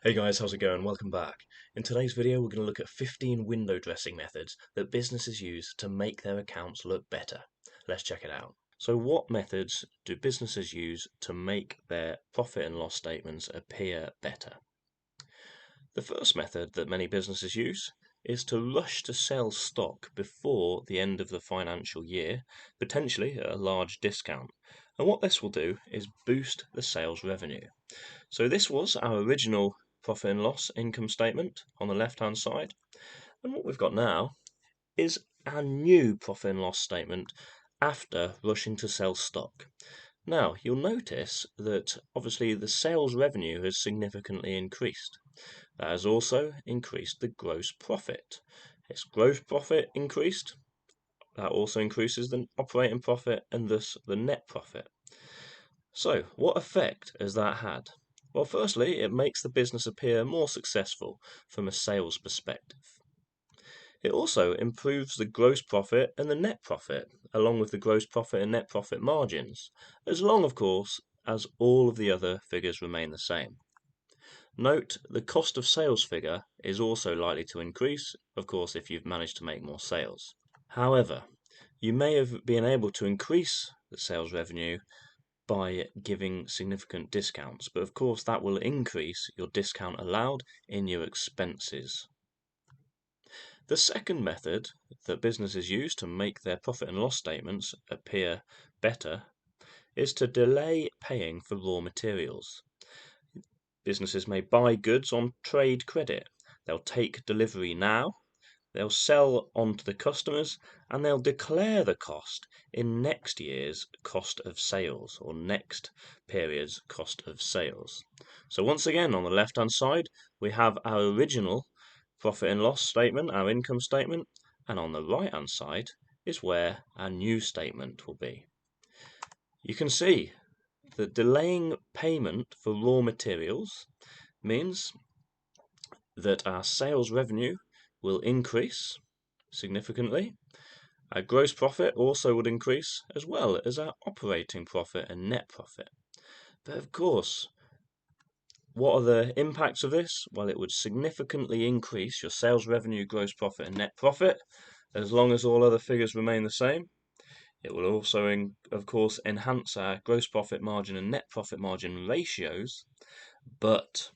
Hey guys, how's it going? Welcome back. In today's video, we're going to look at 15 window dressing methods that businesses use to make their accounts look better. Let's check it out. So what methods do businesses use to make their profit and loss statements appear better? The first method that many businesses use is to rush to sell stock before the end of the financial year, potentially at a large discount. And what this will do is boost the sales revenue. So this was our original profit and loss income statement on the left hand side, and what we've got now is our new profit and loss statement after rushing to sell stock. Now you'll notice that obviously the sales revenue has significantly increased. That has also increased the gross profit. Its gross profit increased, that also increases the operating profit and thus the net profit. So what effect has that had? Well, firstly, it makes the business appear more successful from a sales perspective. It also improves the gross profit and the net profit, along with the gross profit and net profit margins, as long, of course, as all of the other figures remain the same. Note, the cost of sales figure is also likely to increase, of course, if you've managed to make more sales. However, you may have been able to increase the sales revenue by giving significant discounts, but of course that will increase your discount allowed in your expenses. The second method that businesses use to make their profit and loss statements appear better is to delay paying for raw materials. Businesses may buy goods on trade credit. They'll take delivery now, they'll sell on to the customers, and they'll declare the cost in next year's cost of sales or next period's cost of sales. So once again, on the left hand side, we have our original profit and loss statement, our income statement, and on the right hand side is where our new statement will be. You can see that delaying payment for raw materials means that our sales revenue will increase significantly. Our gross profit also would increase, as well as our operating profit and net profit. But of course, what are the impacts of this? Well, it would significantly increase your sales revenue, gross profit, and net profit, as long as all other figures remain the same. It will also, of course, enhance our gross profit margin and net profit margin ratios, but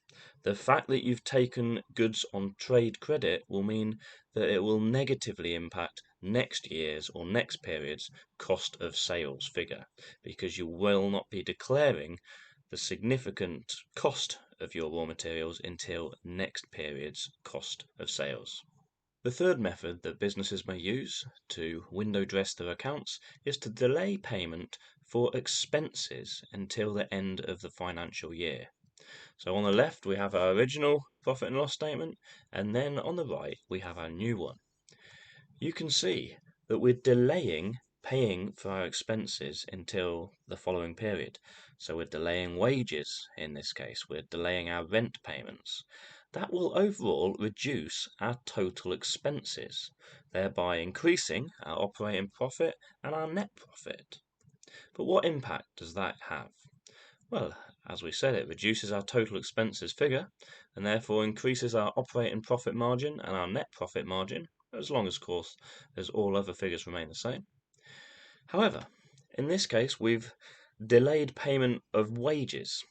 the fact that you've taken goods on trade credit will mean that it will negatively impact next year's or next period's cost of sales figure, because you will not be declaring the significant cost of your raw materials until next period's cost of sales. The third method that businesses may use to window dress their accounts is to delay payment for expenses until the end of the financial year. So on the left we have our original profit and loss statement, and then on the right we have our new one. You can see that we're delaying paying for our expenses until the following period. So we're delaying wages in this case, we're delaying our rent payments. That will overall reduce our total expenses, thereby increasing our operating profit and our net profit. But what impact does that have? Well, as we said, it reduces our total expenses figure and therefore increases our operating profit margin and our net profit margin, as long as, of course, as all other figures remain the same. However, in this case, we've delayed payment of wages.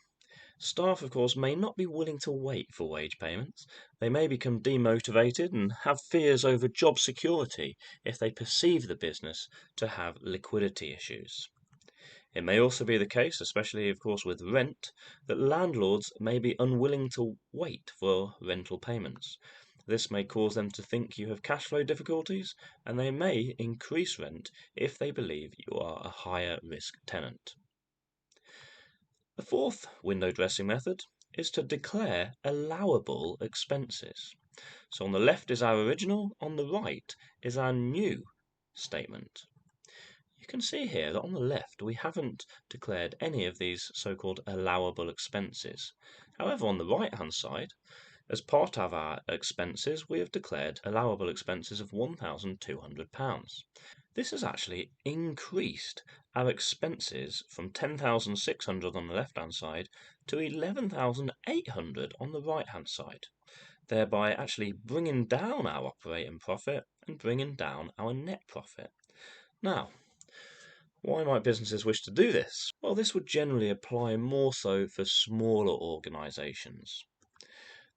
Staff, of course, may not be willing to wait for wage payments. They may become demotivated and have fears over job security if they perceive the business to have liquidity issues. It may also be the case, especially of course with rent, that landlords may be unwilling to wait for rental payments. This may cause them to think you have cash flow difficulties, and they may increase rent if they believe you are a higher risk tenant. The fourth window dressing method is to declare allowable expenses. So on the left is our original, on the right is our new statement. You can see here that on the left we haven't declared any of these so-called allowable expenses. However, on the right-hand side, as part of our expenses, we have declared allowable expenses of £1,200. This has actually increased our expenses from 10,600 on the left-hand side to 11,800 on the right-hand side, thereby actually bringing down our operating profit and bringing down our net profit. Now, why might businesses wish to do this? Well, this would generally apply more so for smaller organisations.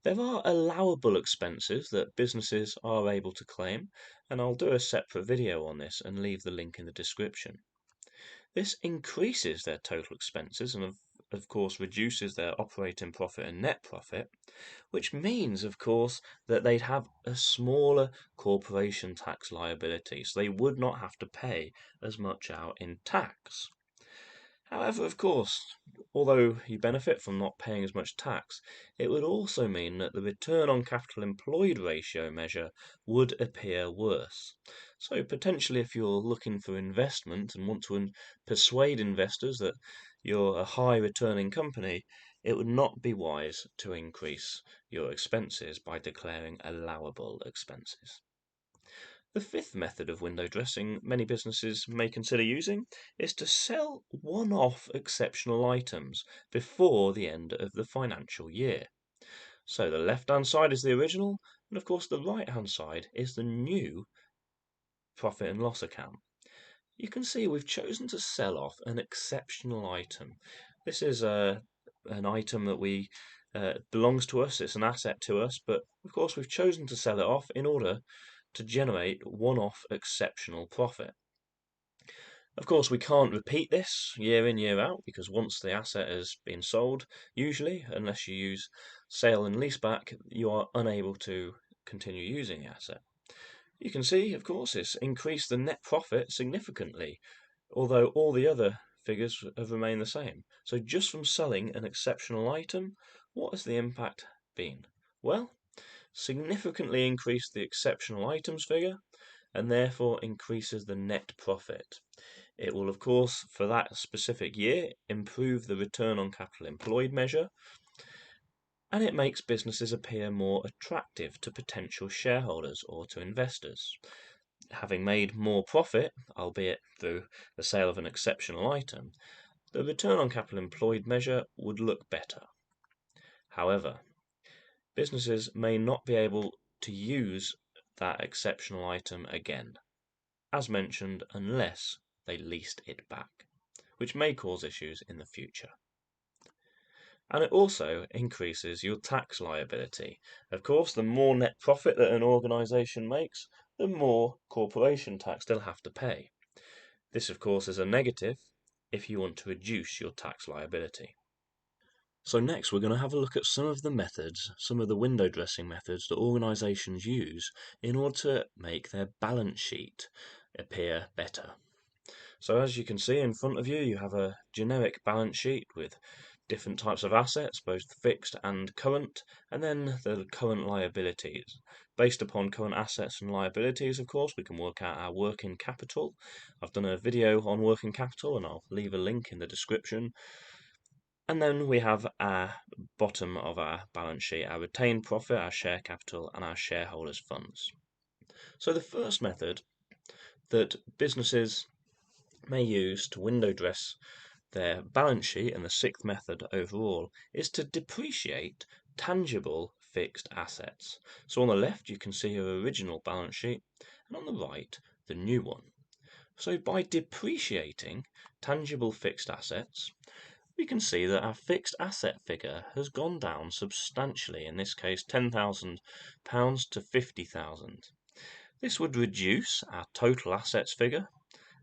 There are allowable expenses that businesses are able to claim, and I'll do a separate video on this and leave the link in the description. This increases their total expenses and of course reduces their operating profit and net profit, which means of course that they'd have a smaller corporation tax liability, so they would not have to pay as much out in tax. However, of course, although you benefit from not paying as much tax, it would also mean that the return on capital employed ratio measure would appear worse. So potentially if you're looking for investment and want to persuade investors that you're a high returning company, it would not be wise to increase your expenses by declaring allowable expenses. The fifth method of window dressing many businesses may consider using is to sell one-off exceptional items before the end of the financial year. So the left-hand side is the original, and of course the right-hand side is the new profit and loss account. You can see we've chosen to sell off an exceptional item. This is an item that belongs to us, it's an asset to us, but of course we've chosen to sell it off in order to generate one-off exceptional profit. Of course, we can't repeat this year in, year out, because once the asset has been sold, usually, unless you use sale and leaseback, you are unable to continue using the asset. You can see, of course, it's increased the net profit significantly, although all the other figures have remained the same. So just from selling an exceptional item, what has the impact been? Well, significantly increased the exceptional items figure and therefore increases the net profit. It will, of course, for that specific year, improve the return on capital employed measure, and it makes businesses appear more attractive to potential shareholders or to investors. Having made more profit, albeit through the sale of an exceptional item, the return on capital employed measure would look better. However, businesses may not be able to use that exceptional item again, as mentioned, unless they leased it back, which may cause issues in the future. And it also increases your tax liability. Of course, the more net profit that an organisation makes, the more corporation tax they'll have to pay. This, of course, is a negative if you want to reduce your tax liability. So next we're going to have a look at some of the methods, some of the window dressing methods that organisations use in order to make their balance sheet appear better. So as you can see in front of you, you have a generic balance sheet with different types of assets, both fixed and current, and then the current liabilities. Based upon current assets and liabilities, of course, we can work out our working capital. I've done a video on working capital and I'll leave a link in the description. And then we have our bottom of our balance sheet, our retained profit, our share capital, and our shareholders' funds. So the first method that businesses may use to window dress their balance sheet, and the sixth method overall, is to depreciate tangible fixed assets. So on the left you can see your original balance sheet, and on the right the new one. So by depreciating tangible fixed assets, we can see that our fixed asset figure has gone down substantially, in this case £10,000 to 50,000. This would reduce our total assets figure,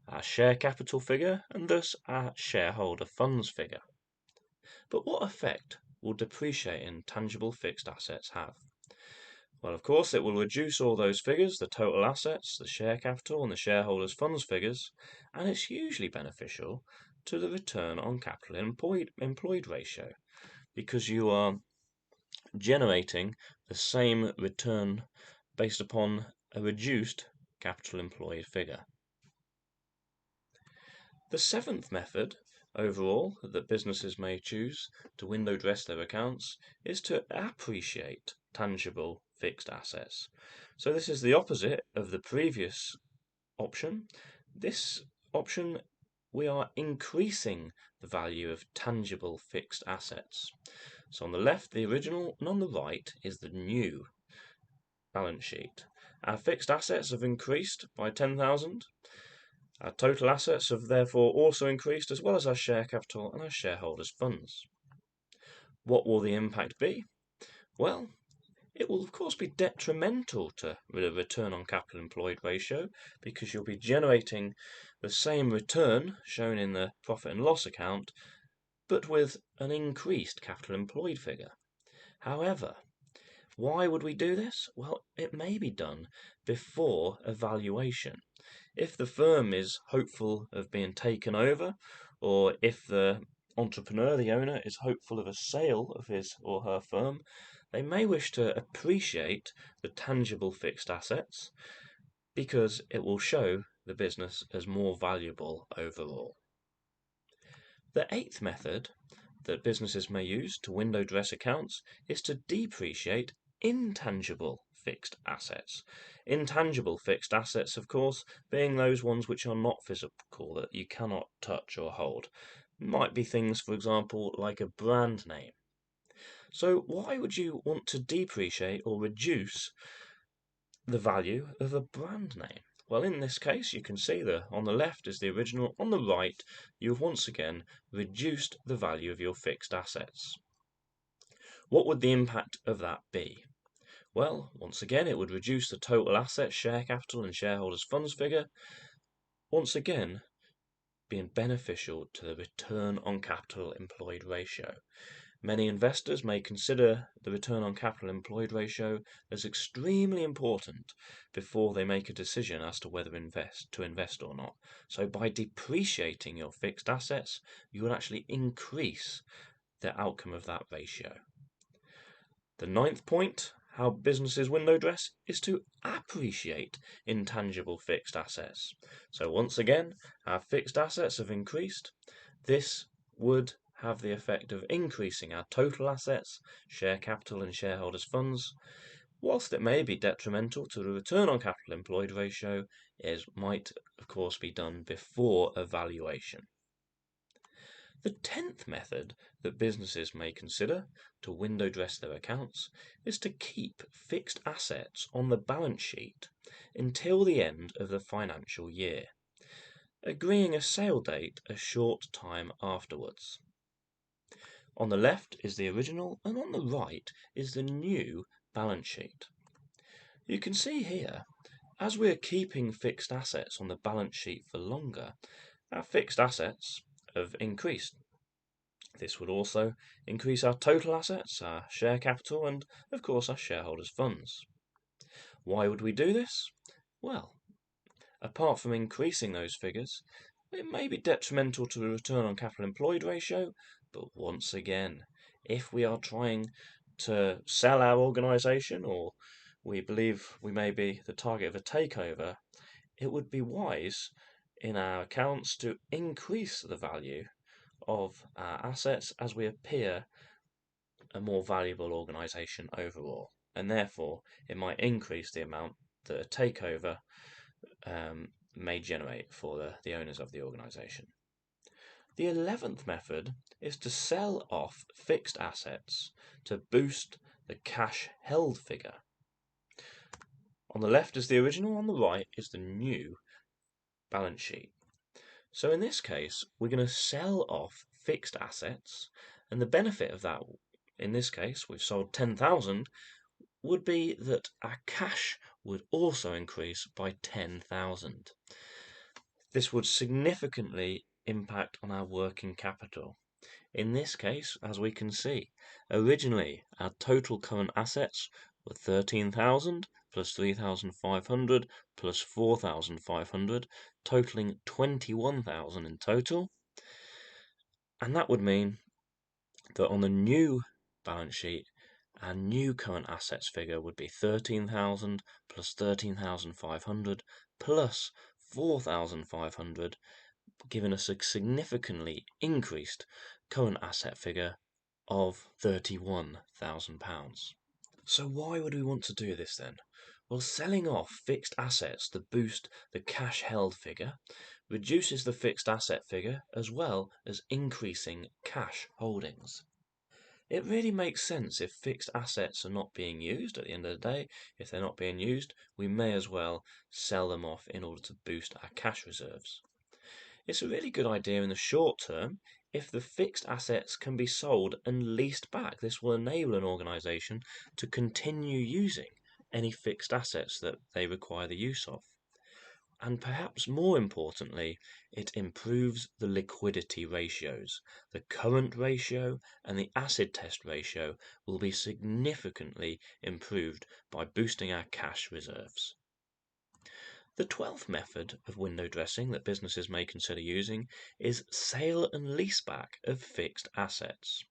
our share capital figure, and thus our shareholder funds figure. But what effect will depreciating tangible fixed assets have? Well, of course, it will reduce all those figures, the total assets, the share capital, and the shareholders funds figures, and it's hugely beneficial to the return on capital employed ratio, because you are generating the same return based upon a reduced capital employed figure. The seventh method overall that businesses may choose to window dress their accounts is to appreciate tangible fixed assets. So this is the opposite of the previous option. this option, we are increasing the value of tangible fixed assets. So on the left, the original, and on the right is the new balance sheet. Our fixed assets have increased by 10,000. Our total assets have therefore also increased, as well as our share capital and our shareholders' funds. What will the impact be? Well, it will of course be detrimental to the return on capital employed ratio, because you'll be generating the same return shown in the profit and loss account, but with an increased capital employed figure. However, why would we do this? Well, it may be done before a valuation. If the firm is hopeful of being taken over, or if the entrepreneur, the owner, is hopeful of a sale of his or her firm, they may wish to appreciate the tangible fixed assets because it will show the business as more valuable overall. The eighth method that businesses may use to window dress accounts is to depreciate intangible fixed assets. Intangible fixed assets, of course, being those ones which are not physical, that you cannot touch or hold. Might be things, for example, like a brand name. So why would you want to depreciate or reduce the value of a brand name? Well, in this case, you can see that on the left is the original, on the right, you have once again reduced the value of your fixed assets. What would the impact of that be? Well, once again, it would reduce the total assets, share capital, and shareholders' funds figure, once again being beneficial to the return on capital employed ratio. Many investors may consider the return on capital employed ratio as extremely important before they make a decision as to whether to invest or not. So by depreciating your fixed assets, you will actually increase the outcome of that ratio. The ninth point, how businesses window dress, is to appreciate intangible fixed assets. So once again, our fixed assets have increased. This would have the effect of increasing our total assets, share capital, and shareholders' funds. Whilst it may be detrimental to the return on capital employed ratio, it might, of course, be done before a valuation. The 10th method that businesses may consider to window dress their accounts is to keep fixed assets on the balance sheet until the end of the financial year, agreeing a sale date a short time afterwards. On the left is the original, and on the right is the new balance sheet. You can see here, as we're keeping fixed assets on the balance sheet for longer, our fixed assets have increased. This would also increase our total assets, our share capital, and of course our shareholders' funds. Why would we do this? Well, apart from increasing those figures, it may be detrimental to the return on capital employed ratio, but once again, if we are trying to sell our organisation, or we believe we may be the target of a takeover, it would be wise in our accounts to increase the value of our assets as we appear a more valuable organisation overall, and therefore it might increase the amount that a takeover may generate for the owners of the organisation. The 11th method is to sell off fixed assets to boost the cash held figure. On the left is the original, on the right is the new balance sheet. So in this case, we're going to sell off fixed assets, and the benefit of that, in this case, we've sold 10,000, would be that our cash would also increase by 10,000. This would significantly impact on our working capital. In this case, as we can see, originally our total current assets were 13,000 plus 3,500 plus 4,500, totaling 21,000 in total. And that would mean that on the new balance sheet, our new current assets figure would be 13,000 plus 13,500 plus 4,500, giving us a significantly increased current asset figure of £31,000. So why would we want to do this then? Well, selling off fixed assets to boost the cash held figure reduces the fixed asset figure as well as increasing cash holdings. It really makes sense if fixed assets are not being used at the end of the day. If they're not being used, we may as well sell them off in order to boost our cash reserves. It's a really good idea in the short term if the fixed assets can be sold and leased back. This will enable an organization to continue using any fixed assets that they require the use of. And perhaps more importantly, it improves the liquidity ratios. The current ratio and the acid test ratio will be significantly improved by boosting our cash reserves. The 12th method of window dressing that businesses may consider using is sale and leaseback of fixed assets.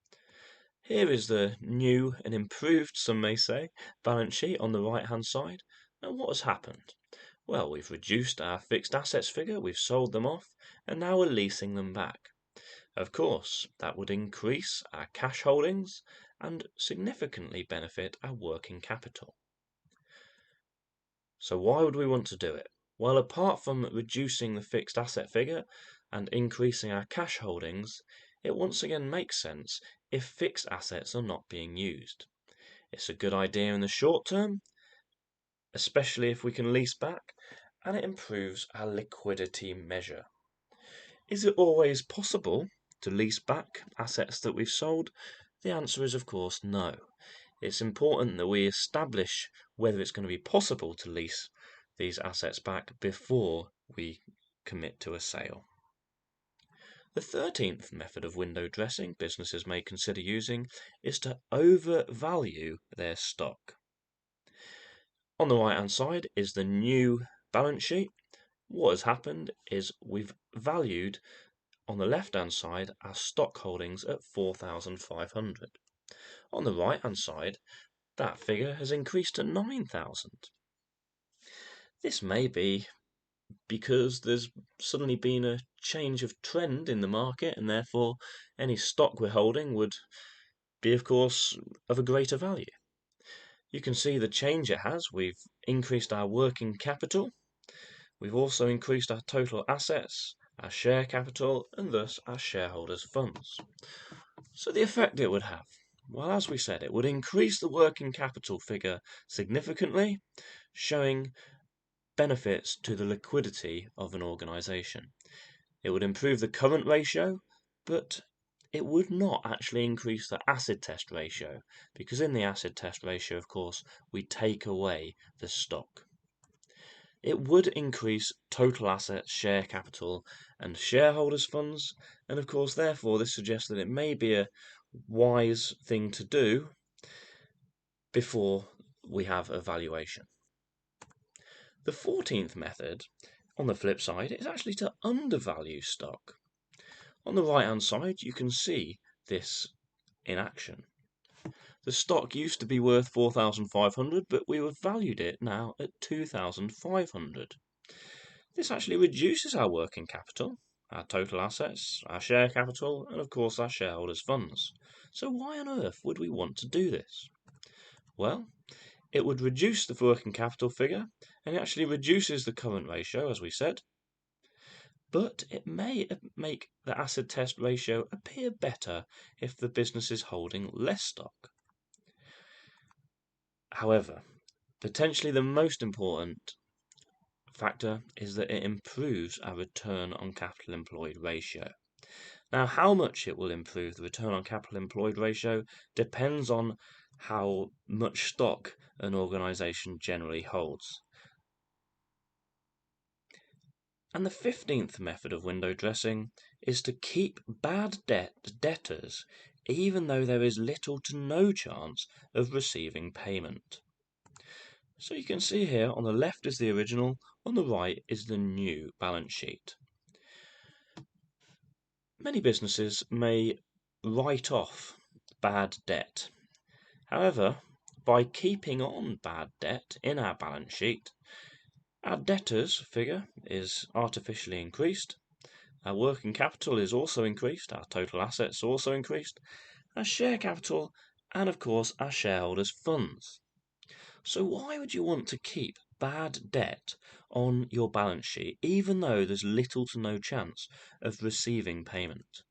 Here is the new and improved, some may say, balance sheet on the right hand side. And what has happened? Well, we've reduced our fixed assets figure, we've sold them off, and now we're leasing them back. Of course, that would increase our cash holdings and significantly benefit our working capital. So why would we want to do it? Well, apart from reducing the fixed asset figure and increasing our cash holdings, it once again makes sense if fixed assets are not being used. It's a good idea in the short term, especially if we can lease back, and it improves our liquidity measure. Is it always possible to lease back assets that we've sold? The answer is, of course, no. It's important that we establish whether it's going to be possible to lease these assets back before we commit to a sale. The 13th method of window dressing businesses may consider using is to overvalue their stock. On the right hand side is the new balance sheet. What has happened is we've valued on the left hand side our stock holdings at 4,500. On the right hand side, that figure has increased to 9,000. This may be because there's suddenly been a change of trend in the market, and therefore any stock we're holding would be, of course, of a greater value. You can see the change it has. We've increased our working capital. We've also increased our total assets, our share capital, and thus our shareholders' funds. So the effect it would have, well, as we said, it would increase the working capital figure significantly, showing benefits to the liquidity of an organization. It would improve the current ratio, but it would not actually increase the acid test ratio, because in the acid test ratio, of course, we take away the stock. It would increase total assets, share capital, and shareholders' funds, and of course, therefore, this suggests that it may be a wise thing to do before we have a valuation. The 14th method, on the flip side, is actually to undervalue stock. On the right hand side, you can see this in action. The stock used to be worth 4,500, but we have valued it now at 2,500. This actually reduces our working capital, our total assets, our share capital, and of course our shareholders' funds. So why on earth would we want to do this? Well, it would reduce the working capital figure, and it actually reduces the current ratio, as we said. But it may make the acid test ratio appear better if the business is holding less stock. However, potentially the most important factor is that it improves our return on capital employed ratio. Now, how much it will improve the return on capital employed ratio depends on how much stock an organization generally holds. And the 15th method of window dressing is to keep bad debtors even though there is little to no chance of receiving payment. So you can see here on the left is the original, on the right is the new balance sheet. Many businesses may write off bad debt. However, by keeping on bad debt in our balance sheet, our debtors figure is artificially increased, our working capital is also increased, our total assets also increased, our share capital, and of course our shareholders' funds. So why would you want to keep bad debt on your balance sheet even though there's little to no chance of receiving payment?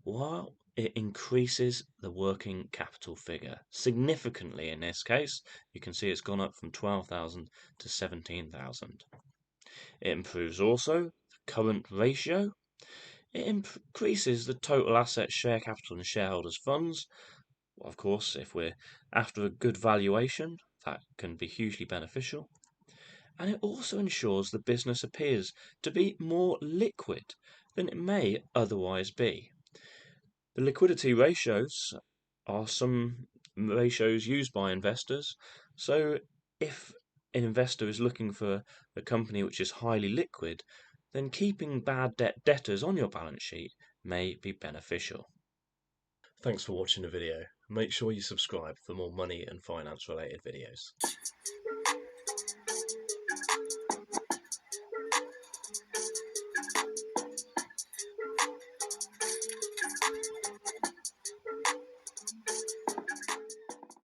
Well, it increases the working capital figure significantly in this case. You can see it's gone up from 12,000 to 17,000. It improves also the current ratio. It increases the total assets, share capital, and shareholders' funds. Well, of course, if we're after a good valuation, that can be hugely beneficial. And it also ensures the business appears to be more liquid than it may otherwise be. The liquidity ratios are some ratios used by investors. So if an investor is looking for a company which is highly liquid, then keeping bad debtors on your balance sheet may be beneficial. Thanks for watching the video. Make sure you subscribe for more money and finance related videos.